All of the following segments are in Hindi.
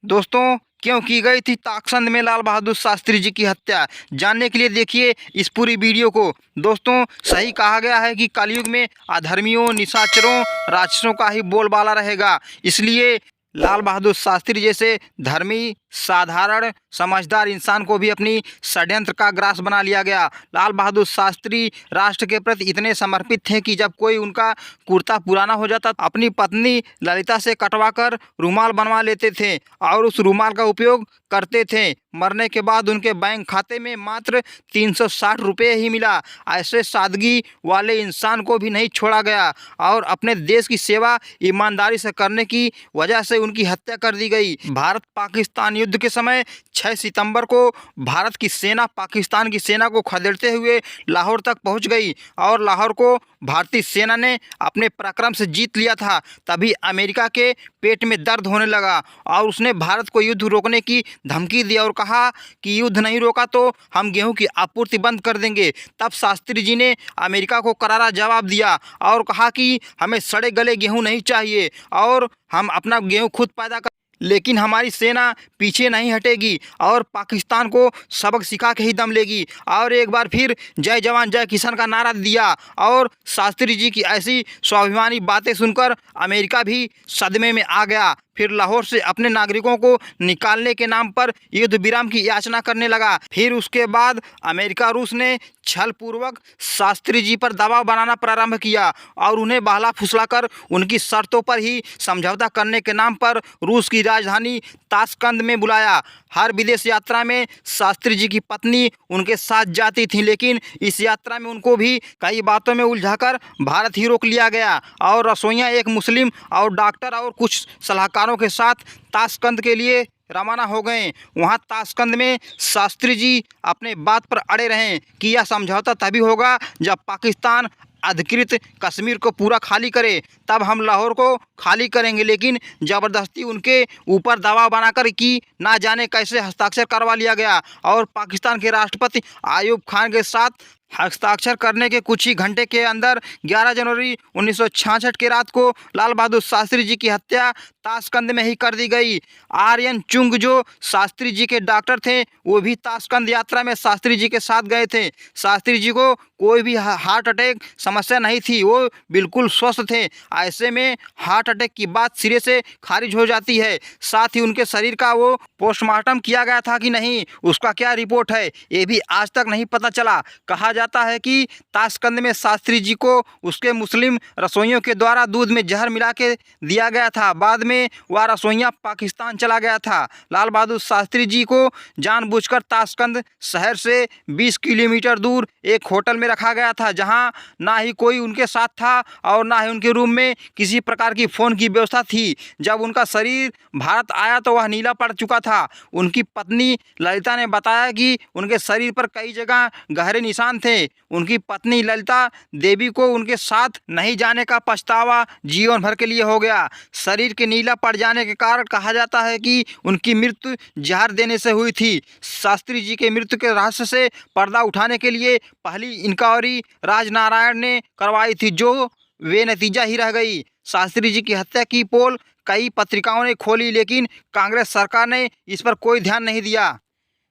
दोस्तों, क्यों की गई थी ताकसंद में लाल बहादुर शास्त्री जी की हत्या? जानने के लिए देखिए इस पूरी वीडियो को। दोस्तों, सही कहा गया है कि कलयुग में अधर्मियों, निशाचरों, राक्षसों का ही बोलबाला रहेगा। इसलिए लाल बहादुर शास्त्री जैसे धर्मी, साधारण, समझदार इंसान को भी अपनी षड्यंत्र का ग्रास बना लिया गया। लाल बहादुर शास्त्री राष्ट्र के प्रति इतने समर्पित थे कि जब कोई उनका कुर्ता पुराना हो जाता अपनी पत्नी ललिता से कटवाकर रूमाल बनवा लेते थे और उस रूमाल का उपयोग करते थे। मरने के बाद उनके बैंक खाते में मात्र 360 रुपये ही मिला। ऐसे सादगी वाले इंसान को भी नहीं छोड़ा गया और अपने देश की सेवा ईमानदारी से करने की वजह से उनकी हत्या कर दी गई। भारत पाकिस्तान युद्ध के समय 6 सितंबर को भारत की सेना पाकिस्तान की सेना को खदेड़ते हुए लाहौर तक पहुंच गई और लाहौर को भारतीय सेना ने अपने पराक्रम से जीत लिया था। तभी अमेरिका के पेट में दर्द होने लगा और उसने भारत को युद्ध रोकने की धमकी दी और कहा कि युद्ध नहीं रोका तो हम गेहूं की आपूर्ति बंद कर देंगे। तब शास्त्री जी ने अमेरिका को करारा जवाब दिया और कहा कि हमें सड़े गले गेहूं नहीं चाहिए और हम अपना गेहूं खुद पैदा कर, लेकिन हमारी सेना पीछे नहीं हटेगी और पाकिस्तान को सबक सिखा के ही दम लेगी। और एक बार फिर जय जवान जय किसान का नारा दिया और शास्त्री जी की ऐसी स्वाभिमानी बातें सुनकर अमेरिका भी सदमे में आ गया। फिर लाहौर से अपने नागरिकों को निकालने के नाम पर युद्ध विराम की याचना करने लगा। फिर उसके बाद अमेरिका रूस ने छलपूर्वक शास्त्री जी पर दबाव बनाना प्रारंभ किया और उन्हें बहला फुसलाकर उनकी शर्तों पर ही समझौता करने के नाम पर रूस की राजधानी ताशकंद में बुलाया। हर विदेश यात्रा में शास्त्री जी की पत्नी उनके साथ जाती थी, लेकिन इस यात्रा में उनको भी कई बातों में उलझाकर भारत ही रोक लिया गया और रसोइयाँ एक मुस्लिम और डॉक्टर और कुछ सलाहकारों के साथ ताशकंद के लिए रवाना हो गए। वहां ताशकंद में शास्त्री जी अपने बात पर अड़े रहे कि यह समझौता तभी होगा जब पाकिस्तान अधिकृत कश्मीर को पूरा खाली करे, तब हम लाहौर को खाली करेंगे। लेकिन ज़बरदस्ती उनके ऊपर दबाव बनाकर कि ना जाने कैसे हस्ताक्षर करवा लिया गया और पाकिस्तान के राष्ट्रपति आयूब खान के साथ हस्ताक्षर करने के कुछ ही घंटे के अंदर 11 जनवरी 1966 की रात को लाल बहादुर शास्त्री जी की हत्या ताशकंद में ही कर दी गई। आर्यन चुंग जो शास्त्री जी के डॉक्टर थे वो भी ताशकंद यात्रा में शास्त्री जी के साथ गए थे। शास्त्री जी को कोई भी हार्ट अटैक समस्या नहीं थी, वो बिल्कुल स्वस्थ थे। ऐसे में हार्ट अटैक की बात सिरे से खारिज हो जाती है। साथ ही उनके शरीर का वो पोस्टमार्टम किया गया था कि नहीं, उसका क्या रिपोर्ट है ये भी आज तक नहीं पता चला। कहा जाता है कि ताशकंद में शास्त्री जी को उसके मुस्लिम रसोइयों के द्वारा दूध में जहर मिला के दिया गया था। बाद में वह रसोइया पाकिस्तान चला गया था। लाल बहादुर शास्त्री जी को जानबूझकर ताशकंद शहर से 20 किलोमीटर दूर एक होटल में रखा गया था, जहां ना ही कोई उनके साथ था और ना ही उनके रूम में किसी प्रकार की फ़ोन की व्यवस्था थी। जब उनका शरीर भारत आया तो वह नीला पड़ चुका था। उनकी पत्नी ललिता ने बताया कि उनके शरीर पर कई जगह गहरे निशान थे। उनकी पत्नी ललिता देवी को उनके साथ नहीं जाने का पछतावा जीवन भर के लिए हो गया। शरीर के नीला पड़ जाने के कारण कहा जाता है कि उनकी मृत्यु जहर देने से हुई थी। शास्त्री जी के मृत्यु के रहस्य से पर्दा उठाने के लिए पहली इंक्वायरी राजनारायण ने करवाई थी, जो बेनतीजा ही रह गई। शास्त्री जी की हत्या की पोल कई पत्रिकाओं ने खोली, लेकिन कांग्रेस सरकार ने इस पर कोई ध्यान नहीं दिया।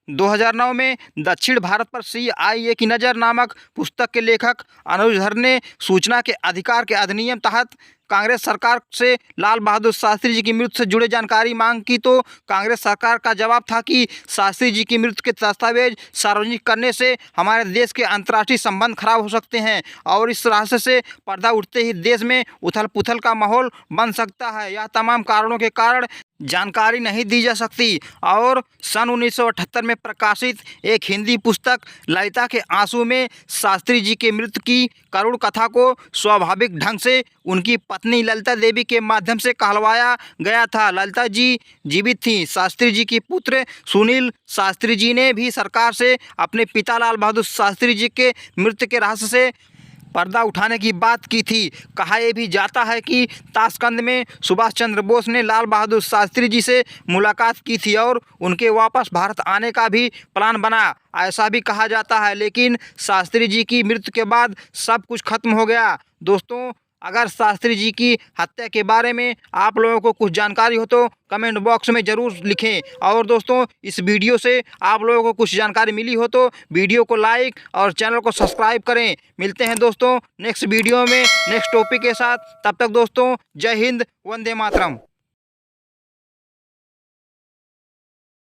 2009 में दक्षिण भारत पर CIA की नज़र नामक पुस्तक के लेखक अनुज धर ने सूचना के अधिकार के अधिनियम तहत कांग्रेस सरकार से लाल बहादुर शास्त्री जी की मृत्यु से जुड़े जानकारी मांग की, तो कांग्रेस सरकार का जवाब था कि शास्त्री जी की मृत्यु के दस्तावेज सार्वजनिक करने से हमारे देश के अंतर्राष्ट्रीय संबंध खराब हो सकते हैं और इस रहस्य से पर्दा उठते ही देश में उथल पुथल का माहौल बन सकता है। यह तमाम कारणों के कारण जानकारी नहीं दी जा सकती। और सन 1978 में प्रकाशित एक हिंदी पुस्तक ललिता के आंसू में शास्त्री जी के मृत्यु की करुण कथा को स्वाभाविक ढंग से उनकी पत्नी ललिता देवी के माध्यम से कहलवाया गया था। ललिता जी जीवित थीं। शास्त्री जी की पुत्र सुनील शास्त्री जी ने भी सरकार से अपने पिता लाल बहादुर शास्त्री जी के मृत्यु के रहस्य से पर्दा उठाने की बात की थी। कहा यह भी जाता है कि ताशकंद में सुभाष चंद्र बोस ने लाल बहादुर शास्त्री जी से मुलाकात की थी और उनके वापस भारत आने का भी प्लान बना, ऐसा भी कहा जाता है। लेकिन शास्त्री जी की मृत्यु के बाद सब कुछ खत्म हो गया। दोस्तों, अगर शास्त्री जी की हत्या के बारे में आप लोगों को कुछ जानकारी हो तो कमेंट बॉक्स में ज़रूर लिखें। और दोस्तों, इस वीडियो से आप लोगों को कुछ जानकारी मिली हो तो वीडियो को लाइक और चैनल को सब्सक्राइब करें। मिलते हैं दोस्तों नेक्स्ट वीडियो में नेक्स्ट टॉपिक के साथ। तब तक दोस्तों, जय हिंद, वंदे मातरम।